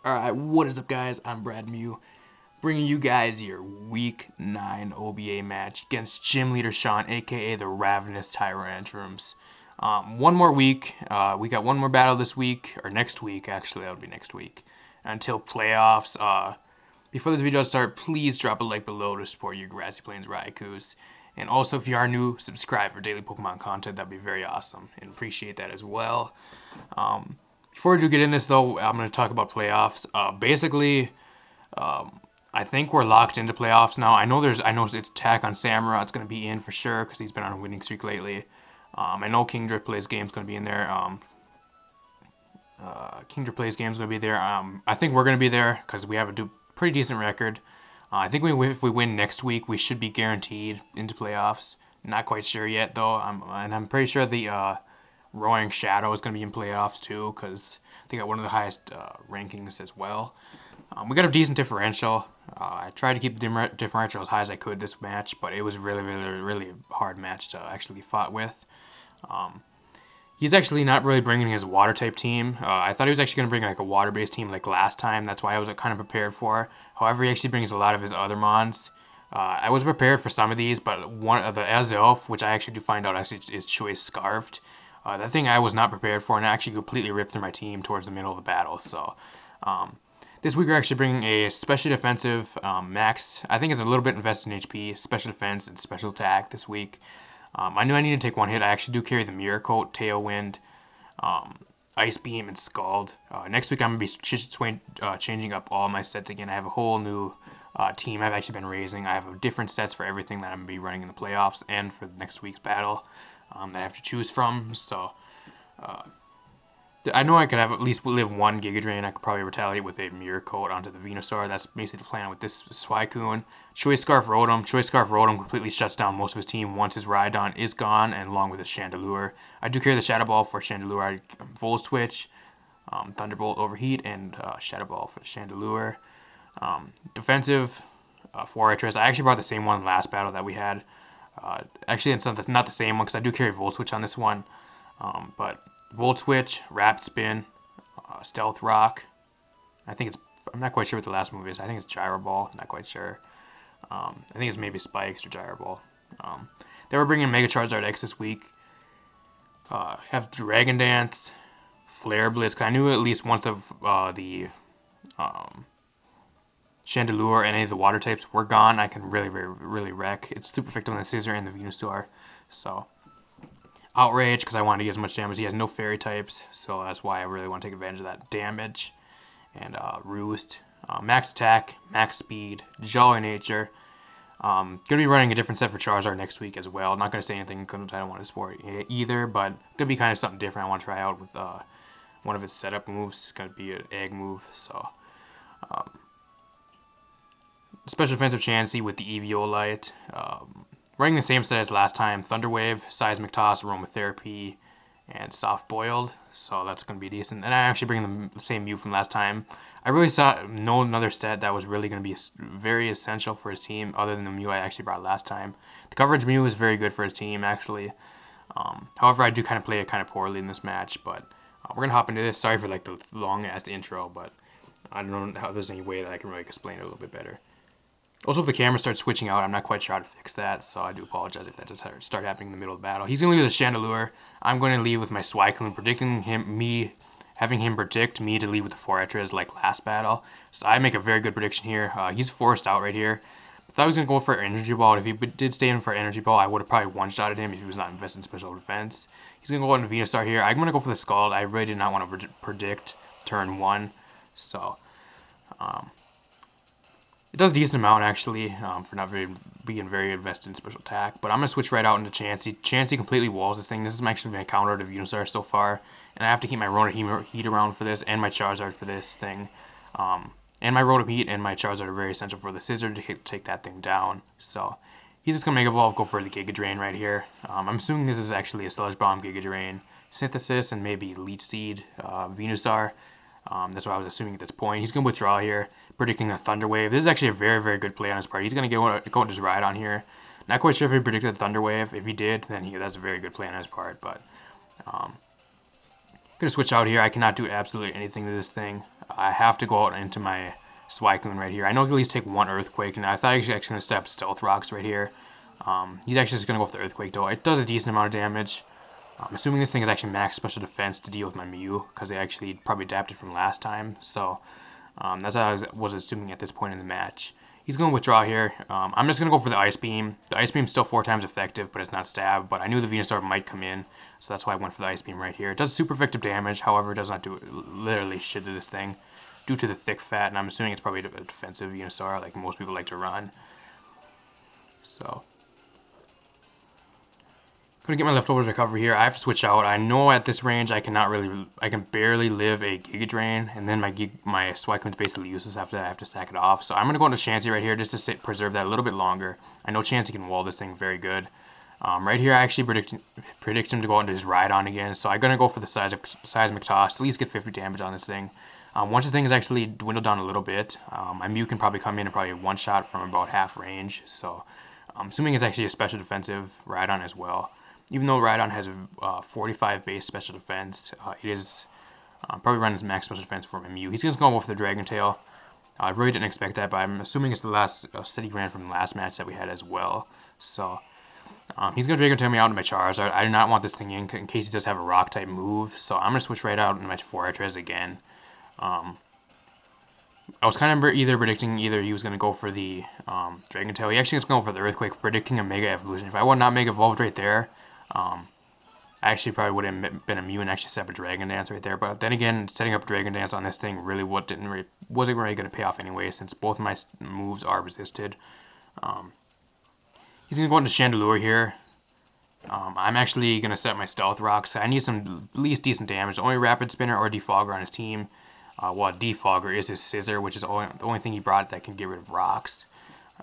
Alright, what is up guys? I'm Brad Mew, bringing you guys your Week 9 OBA match against Gym Leader Sean, aka the Ravenous Tyrantrums. One more week, we got one more battle this week, or next week, actually, that'll be next week, until playoffs. Before this video starts, please drop a like below to support your Grassy Plains Raikous. And also, if you are new, subscribe for daily Pokemon content, that'd be very awesome, and appreciate that as well. Before we do get in this though, I'm going to talk about playoffs. Basically, I think we're locked into playoffs now. I know it's Attack on Samurott. It's going to be in for sure because he's been on a winning streak lately. I know Kingdra Plays Game's going to be in there. Kingdra Plays Game's going to be there. I think we're going to be there because we have a pretty decent record. I think if we win next week, we should be guaranteed into playoffs. Not quite sure yet though. I'm pretty sure the Roaring Shadow is going to be in playoffs too, because they got one of the highest rankings as well. We got a decent differential. I tried to keep the differential as high as I could this match, but it was really a hard match to actually fought with. He's actually not really bringing his water type team. I thought he was actually going to bring like a water based team like last time. That's why I was kind of prepared for. However, he actually brings a lot of his other mons. I was prepared for some of these, but one of the Azelf, which I actually do find out actually is Choice Scarfed. That thing I was not prepared for, and I actually completely ripped through my team towards the middle of the battle. So this week we're actually bringing a special defensive max. I think it's a little bit invested in HP, special defense, and special attack this week. I knew I needed to take one hit. I actually do carry the Mirror Coat, Tailwind, Ice Beam, and Scald. Next week I'm going to be changing up all my sets again. I have a whole new team I've actually been raising. I have different sets for everything that I'm going to be running in the playoffs and for next week's battle that I have to choose from. So I know I could have at least live one Giga Drain. I could probably retaliate with a Mirror Coat onto the Venusaur. That's basically the plan with this Suicune. Choice Scarf Rotom. Choice Scarf Rotom completely shuts down most of his team once his Rhydon is gone, and along with his Chandelure. I do carry the Shadow Ball for Chandelure. I Volt Switch, Thunderbolt Overheat, and Shadow Ball for Chandelure. Defensive, Fortress. I actually brought the same one last battle that we had. Actually, it's not the same one because I do carry Volt Switch on this one. But Volt Switch, Rapid Spin, Stealth Rock. I'm not quite sure what the last move is. I think it's Gyro Ball. Not quite sure. I think it's maybe Spikes or Gyro Ball. They were bringing Mega Charizard X this week. Have Dragon Dance, Flare Blitz. Cause I knew at least once of the Chandelure and any of the water types were gone, I can really wreck. It's super effective on the Scizor and the Venusaur. So Outrage, because I want to get as much damage. He has no fairy types, so that's why I really want to take advantage of that damage. And Roost, max attack, max speed, Jolly Nature. Gonna be running a different set for Charizard next week as well. Not gonna say anything because I don't want to sport either, but gonna be kind of something different. I want to try out with one of its setup moves. It's gonna be an egg move, so. Special defensive Chansey with the Eviolite. Running the same set as last time, Thunder Wave, Seismic Toss, Aromatherapy, and Soft Boiled. So that's going to be decent. And I actually bring the same Mew from last time. I really saw no another set that was really going to be very essential for his team other than the Mew I actually brought last time. The coverage Mew is very good for his team actually. However, I do kind of play it kind of poorly in this match. But we're going to hop into this. Sorry for like the long ass intro, but I don't know how there's any way that I can really explain it a little bit better. Also, if the camera starts switching out, I'm not quite sure how to fix that, so I do apologize if that does start happening in the middle of the battle. He's going to leave with a Chandelure. I'm going to leave with my Suicune, having him predict me to leave with the Fortress like last battle. So I make a very good prediction here. He's forced out right here. I thought he was going to go for an Energy Ball. If he did stay in for an Energy Ball, I would have probably one-shotted him if he was not invested in special defense. He's going to go out in Venusaur here. I'm going to go for the Scald. I really did not want to predict turn 1, so it does a decent amount actually for not being very invested in special attack. But I'm going to switch right out into Chansey. Chansey completely walls this thing. This is actually my counter to Venusaur so far. And I have to keep my Rotom Heat around for this and my Charizard for this thing. And my Rotom Heat and my Charizard are very essential for the Scizor to take that thing down. So he's just going to Mega Evolve, go for the Giga Drain right here. I'm assuming this is actually a Sludge Bomb Giga Drain, Synthesis, and maybe Leech Seed Venusaur. That's what I was assuming at this point. He's going to withdraw here, predicting a Thunder Wave. This is actually a very good play on his part. He's going to go with his Rhydon here. Not quite sure if he predicted a Thunder Wave. If he did, then that's a very good play on his part. But going to switch out here. I cannot do absolutely anything to this thing. I have to go out into my Swycoon right here. I know he'll at least take one Earthquake, and I thought he was actually going to step Stealth Rocks right here. He's actually just going to go for the Earthquake, though. It does a decent amount of damage. I'm assuming this thing is actually max special defense to deal with my Mew, because they actually probably adapted from last time. So that's how I was assuming at this point in the match. He's going to withdraw here. I'm just going to go for the Ice Beam. The Ice Beam is still 4 times effective, but it's not stab. But I knew the Venusaur might come in, so that's why I went for the Ice Beam right here. It does super effective damage, however, it does not do literally shit to this thing due to the thick fat, and I'm assuming it's probably a defensive Venusaur, like most people like to run. So, gonna get my leftovers recover here. I have to switch out. I know at this range I can barely live a Giga Drain, and then my Swycoon's basically useless after that. I have to sack it off. So I'm gonna go into Chansey right here just to preserve that a little bit longer. I know Chansey can wall this thing very good. Right here I actually predict him to go into his Rhydon again, so I'm gonna go for the Seismic Toss to at least get 50 damage on this thing. Once the thing is actually dwindled down a little bit, my Mew can probably come in and probably one-shot from about half range. So I'm assuming it's actually a special defensive Rhydon as well. Even though Rhydon has a 45 base special defense, it is probably running max special defense for my Mew. He's going to go for the Dragon Tail. I really didn't expect that, but I'm assuming it's the last city ran from the last match that we had as well. So he's going to Dragon Tail me out into my Charizard. I do not want this thing in case he does have a Rock type move, so I'm going to switch right out into my Fortress again. I was kind of predicting either he was going to go for the Dragon Tail. He actually was going for the Earthquake, predicting a Mega Evolution. If I would not Mega Evolved right there, I actually probably would have been immune and actually set up a Dragon Dance right there. But then again, setting up a Dragon Dance on this thing really wasn't really going to pay off anyway, since both of my moves are resisted. He's going to go into Chandelure here. I'm actually going to set up my Stealth Rocks. I need some at least decent damage. Only Rapid Spinner or Defogger on his team. Well, Defogger is his Scissor, which is the only thing he brought that can get rid of rocks.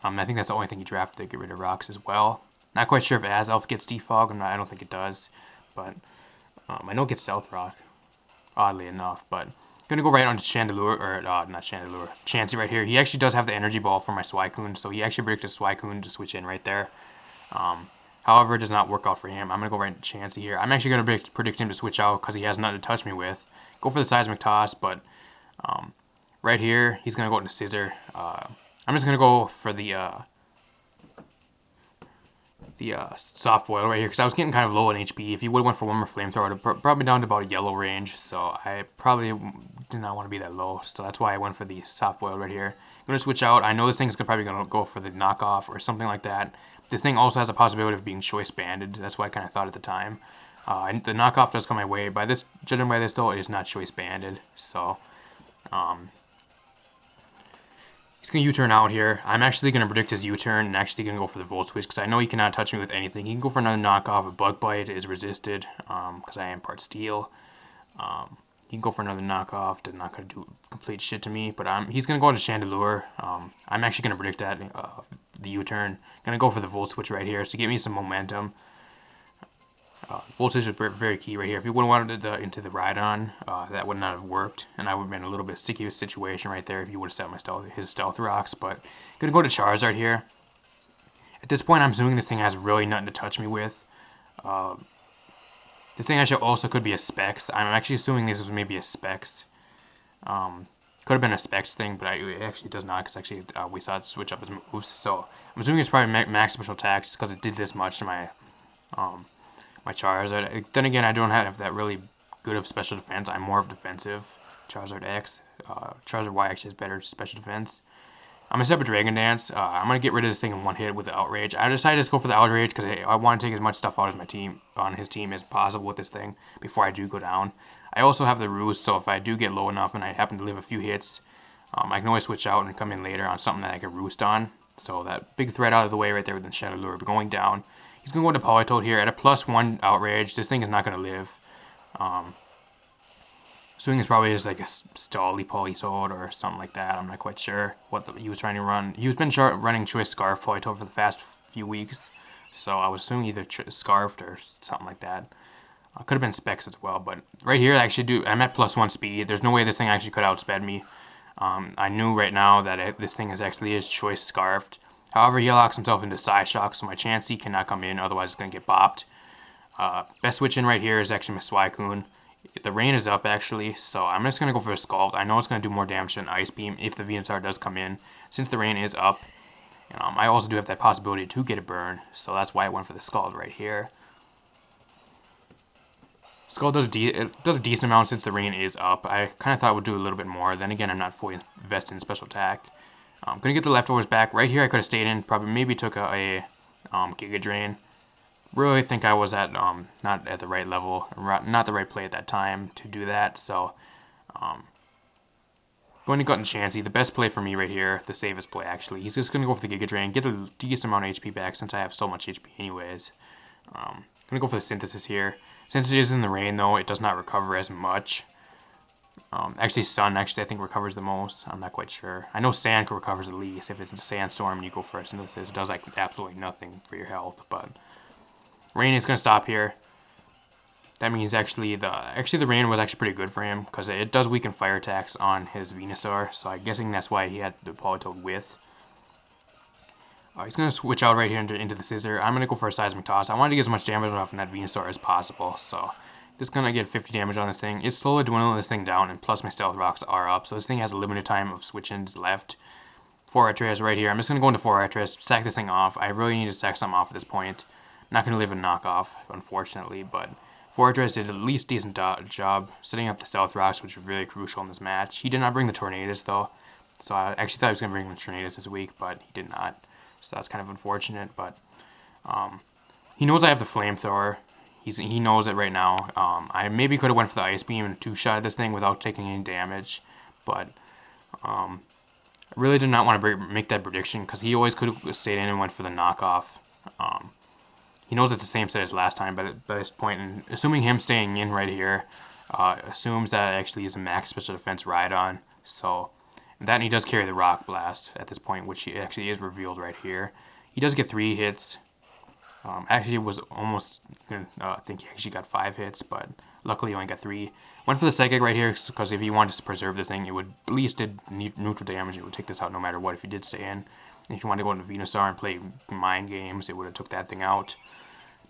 I think that's the only thing he drafted to get rid of rocks as well. Not quite sure if Azelf gets Defog. I don't think it does. But I know it gets Stealth Rock, oddly enough. But I'm going to go right onto Chandelure, or not Chandelure, Chansey right here. He actually does have the Energy Ball for my Swycoon, so he actually predicted Swycoon to switch in right there. However, it does not work out for him. I'm going to go right into Chansey here. I'm actually going to predict him to switch out because he has nothing to touch me with. Go for the Seismic Toss, but right here, he's going to go into Scissor. I'm just going to go for the Soft Boil right here, because I was getting kind of low on HP. If he would have went for one more Flamethrower, it would probably down to about a yellow range, so I probably did not want to be that low, so that's why I went for the Soft Boil right here. I'm going to switch out. I know this thing is probably going to go for the Knockoff or something like that. This thing also has a possibility of being Choice Banded. That's what I kind of thought at the time. The Knockoff does come my way. Judging by this, though, it is not Choice Banded, so he's going to U-turn out here. I'm actually going to predict his U-turn and actually going to go for the Volt Switch because I know he cannot touch me with anything. He can go for another knockoff. A Bug Bite is resisted because I am part Steel. He can go for another knockoff. That's not going to do complete shit to me. But he's going to go into Chandelure. I'm actually going to predict that the U-turn. Going to go for the Volt Switch right here to give me some momentum. Voltage is very key right here. If he would have wanted into the Rhydon, that would not have worked, and I would have been in a little bit sticky situation right there if he would have set his Stealth Rocks. But gonna go to Charizard here. At this point, I'm assuming this thing has really nothing to touch me with. This thing actually also could be a Specs. I'm actually assuming this is maybe a Specs. Could have been a Specs thing, but it actually does not, because actually we saw it switch up his moves. So I'm assuming it's probably max special attack just because it did this much to my my Charizard. Then again, I don't have that really good of special defense. I'm more of defensive. Charizard X. Charizard Y actually has better special defense. I'm going to set up a Dragon Dance. I'm going to get rid of this thing in one hit with the Outrage. I decided to go for the Outrage because I want to take as much stuff out on his team as possible with this thing before I do go down. I also have the Ruse, so if I do get low enough and I happen to live a few hits, I can always switch out and come in later on something that I can Roost on. So that big threat out of the way right there with the Chandelure. But going down, he's going to go into Politoed here. At a +1 Outrage, this thing is not going to live. Assuming it's probably just like a Stally Politoed or something like that. I'm not quite sure what he was trying to run. He was been running Choice Scarf Politoed for the past few weeks. So I was assuming either Scarfed or something like that. Could have been Specs as well. But right here, I'm at +1 speed. There's no way this thing actually could outspeed me. I knew right now that this thing is Choice Scarfed. However, he locks himself into Psyshock, so my Chansey cannot come in, otherwise it's going to get bopped. Best switch in right here is actually my Swycoon. The rain is up actually, so I'm just going to go for a Scald. I know it's going to do more damage than Ice Beam if the Venusaur does come in. Since the rain is up, I also do have that possibility to get a burn, so that's why I went for the Scald right here. Scald does a decent amount since the rain is up. I kind of thought it would do a little bit more. Then again, I'm not fully invested in special attack. I'm going to get the leftovers back. Right here I could have stayed in, probably maybe took a Giga Drain. Really think I was at not at the right level, not the right play at that time to do that, so going to Gut Chansey, the best play for me right here, the safest play actually. He's just going to go for the Giga Drain, get a decent amount of HP back since I have so much HP anyways. Going to go for the Synthesis here. Since it is in the rain though, it does not recover as much. Actually Sun I think recovers the most. I'm not quite sure. I know Sand recovers at least. If it's a Sandstorm and you go for a Synthesis, it does like absolutely nothing for your health, but rain is going to stop here. That means actually the rain was actually pretty good for him because it does weaken fire attacks on his Venusaur. So I'm guessing that's why he had the Politoed with. He's going to switch out right here into the Scissor. I'm going to go for a Seismic Toss. I wanted to get as much damage off on that Venusaur as possible. So just going to get 50 damage on this thing. It's slowly dwindling this thing down, and plus my Stealth Rocks are up. So this thing has a limited time of switch-ins left. 4-Etras right here. I'm just going to go into 4-Etras, sack this thing off. I really need to sack something off at this point. Not going to leave a knockoff, unfortunately, but 4-Etras did at least decent job setting up the Stealth Rocks, which was really crucial in this match. He did not bring the Tornadus, though, so I actually thought he was going to bring the Tornadus this week, but he did not, so that's kind of unfortunate, but he knows I have the Flamethrower. He knows it right now. I maybe could have went for the Ice Beam and two-shot this thing without taking any damage, but I really did not want to make that prediction, because he always could have stayed in and went for the knockoff. He knows it's the same set as last time, but by this point, and assuming him staying in right here, assumes that it actually is a max special defense Rhydon. So, and that he does carry the Rock Blast at this point, which he actually is revealed right here. He does get 3 hits. Actually, it was almost I think he actually got 5 hits, but luckily he only got 3. Went for the Psychic right here because if he wanted to preserve this thing, it would at least did neutral damage. It would take this out no matter what if he did stay in. If you wanted to go into Venusaur and play mind games, it would have took that thing out.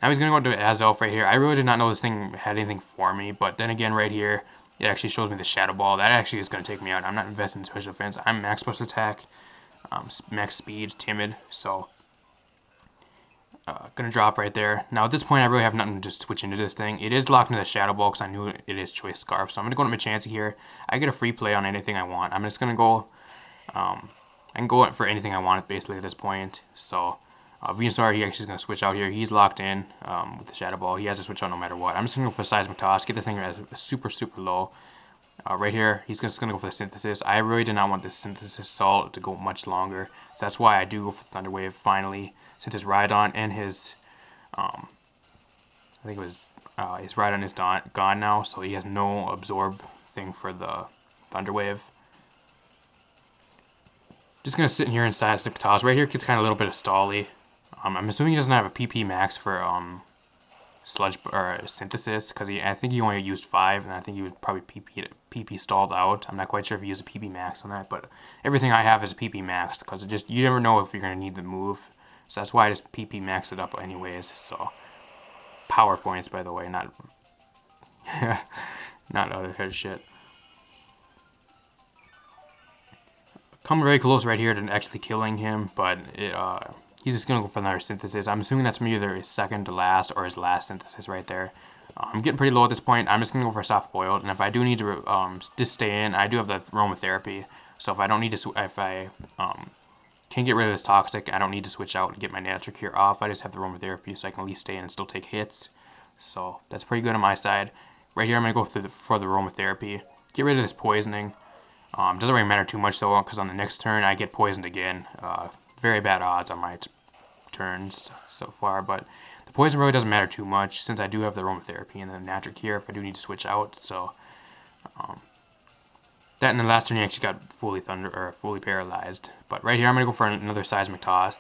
Now he's going to go into Azelf right here. I really did not know this thing had anything for me, but then again right here, it actually shows me the Shadow Ball. That actually is going to take me out. I'm not invested in special defense. I'm max plus attack, max speed, timid, so going to drop right there. Now at this point I really have nothing to switch into this thing. It is locked into the Shadow Ball because I knew it is Choice Scarf, so I'm going to go into Chansey here. I get a free play on anything I want. I'm just going to go, I can go for anything I want basically at this point, so Venusaur, he actually is going to switch out here. He's locked in with the Shadow Ball. He has to switch out no matter what. I'm just going to go for Seismic Toss, get this thing as super low. Right here, he's just going to go for the Synthesis. I really did not want this Synthesis Salt to go much longer, so that's why I do go for Thunder Wave finally, since his Rhydon and his, I think it was, his Rhydon is gone now, so he has no absorb thing for the Thunder Wave. Just going to sit in here and Seismic Toss. Right here, gets kind of a little bit of stally. I'm assuming he doesn't have a PP max for Sludge or Synthesis, because I think he only used 5, and I think he would probably PP stalled out. I'm not quite sure if he used a PP max on that, but everything I have is a PP max, because it just, you never know if you're going to need the move, so that's why I just PP max it up anyways. So power points, by the way, not not other shit. Come very close right here to actually killing him, but he's just going to go for another Synthesis. I'm assuming that's either his second to last or his last Synthesis right there. I'm getting pretty low at this point. I'm just going to go for a Soft Boiled, and if I do need to just stay in, I do have the Aromatherapy. So if I don't need to, if I can't get rid of this Toxic, I don't need to switch out and get my Natural Cure off. I just have the Aromatherapy, so I can at least stay in and still take hits. So that's pretty good on my side. Right here, I'm going to go for the Aromatherapy. Get rid of this Poisoning. Doesn't really matter too much though, because on the next turn I get poisoned again. Very bad odds on my turns so far, but the poison really doesn't matter too much since I do have the Aromatherapy and the Natural Cure if I do need to switch out. So that in the last turn he actually got fully paralyzed. But right here I'm gonna go for another Seismic Toss.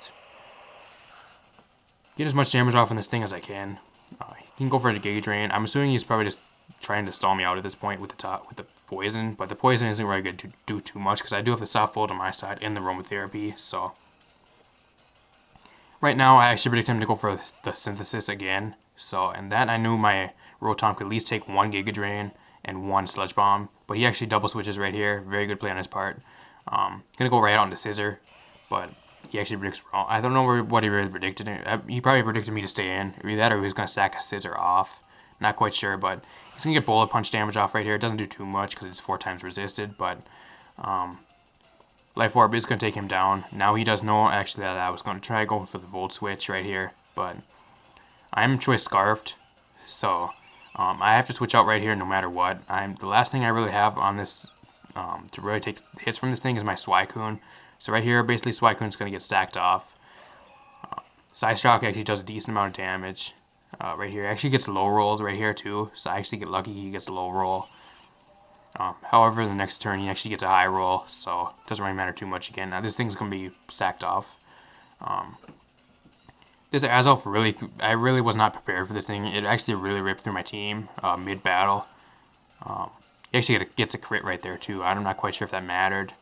Get as much damage off on this thing as I can. He can go for a Giga Drain. I'm assuming he's probably just trying to stall me out at this point with the poison, but the poison isn't really good to do too much because I do have the Soft Fold on my side and the Aromatherapy. So right now I actually predict him to go for the Synthesis again. So and that I knew my Rotom could at least take 1 Giga Drain, and 1 Sludge Bomb, but he actually double switches right here. Very good play on his part. Gonna go right out into Scissor, but he actually predicts wrong. I don't know what he really predicted. He probably predicted me to stay in. Either that or he was gonna sack a Scissor off. Not quite sure, but he's gonna get Bullet Punch damage off right here. It doesn't do too much because it's 4 times resisted, but Life Orb is gonna take him down. Now he does know actually that I was gonna try going for the Volt Switch right here, but I'm choice Scarfed, so I have to switch out right here no matter what. The last thing I really have on this to really take hits from this thing is my Suicune. So right here, basically Suicune's going to get stacked off. Psyshock actually does a decent amount of damage. Right here, actually gets low rolls right here too. So I actually get lucky he gets a low roll. However, the next turn he actually gets a high roll, so it doesn't really matter too much again. Now this thing's going to be sacked off. This Azelf I really was not prepared for this thing. It actually really ripped through my team mid-battle. He actually gets a crit right there too. I'm not quite sure if that mattered.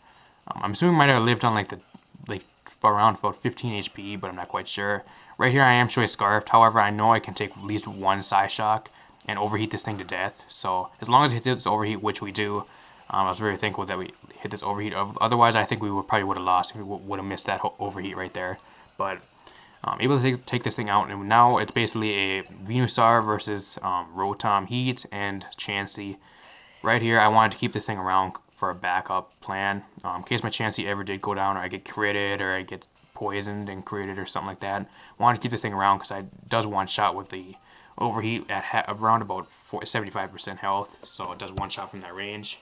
I'm assuming he might have lived on like around about 15 HP, but I'm not quite sure. Right here I am choice Scarfed. However, I know I can take at least 1 Psyshock and overheat this thing to death. So as long as I hit this overheat, which we do, I was very thankful that we hit this overheat. Otherwise, I think we probably would have lost. We would have missed that overheat right there. But able to take this thing out, and now it's basically a Venusaur versus Rotom Heat and Chansey. Right here, I wanted to keep this thing around for a backup plan, in case my Chansey ever did go down, or I get critted, or I get poisoned and critted, or something like that. I wanted to keep this thing around because it does one shot with the overheat at around about 75% health, so it does one shot from that range.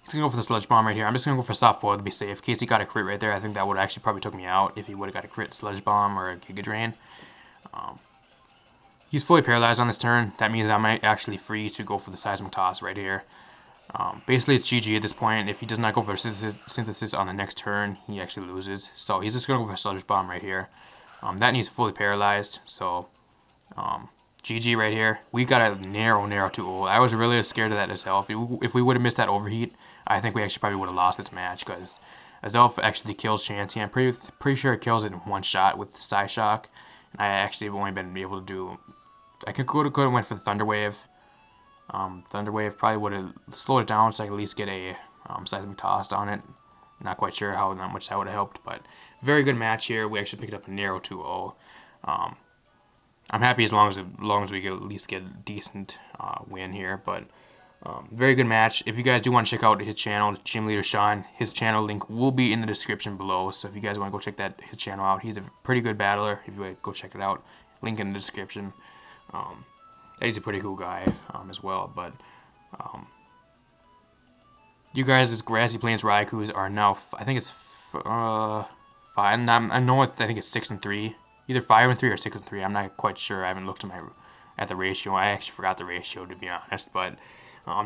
He's going to go for the Sludge Bomb right here. I'm just going to go for Soft Boil to be safe. In case he got a crit right there, I think that would actually probably took me out if he would have got a crit Sludge Bomb or a Giga Drain. He's fully paralyzed on this turn. That means I might actually free to go for the Seismic Toss right here. Basically, it's GG at this point. If he does not go for Synthesis on the next turn, he actually loses. So he's just going to go for Sludge Bomb right here. That needs fully paralyzed. So GG right here. We got a narrow 2-0. I was really scared of that myself. If we would have missed that overheat, I think we actually probably would have lost this match, because Azelf actually kills Chansey. I'm pretty sure it kills it in one shot with Psyshock. And I actually have only been able to do... I could have went for the Thunder Wave. Thunder Wave probably would have slowed it down so I could at least get a Seismic Toss on it. Not quite sure how much that would have helped, but very good match here. We actually picked up a narrow 2-0. I'm happy as long as we can at least get a decent win here, but very good match. If you guys do want to check out his channel, Gym Leader Sean, his channel link will be in the description below. So if you guys want to go check his channel out, he's a pretty good battler. If you want to go check it out, link in the description. He's a pretty cool guy as well. But you guys, as Grassy Plains Raikous are now, I think it's 5. I think it's 6-3. Either 5-3 or 6-3. I'm not quite sure. I haven't looked at the ratio. I actually forgot the ratio, to be honest. But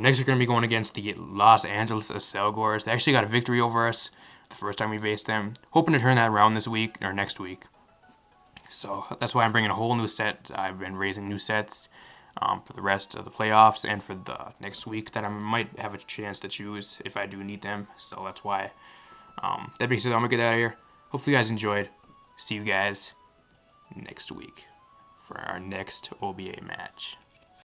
next we're going to be going against the Los Angeles Selgors. They actually got a victory over us the first time we faced them. Hoping to turn that around this week or next week. So that's why I'm bringing a whole new set. I've been raising new sets for the rest of the playoffs and for the next week that I might have a chance to choose if I do need them. So that's why. That being said, I'm going to get out of here. Hopefully you guys enjoyed. See you guys next week for our next OBA match.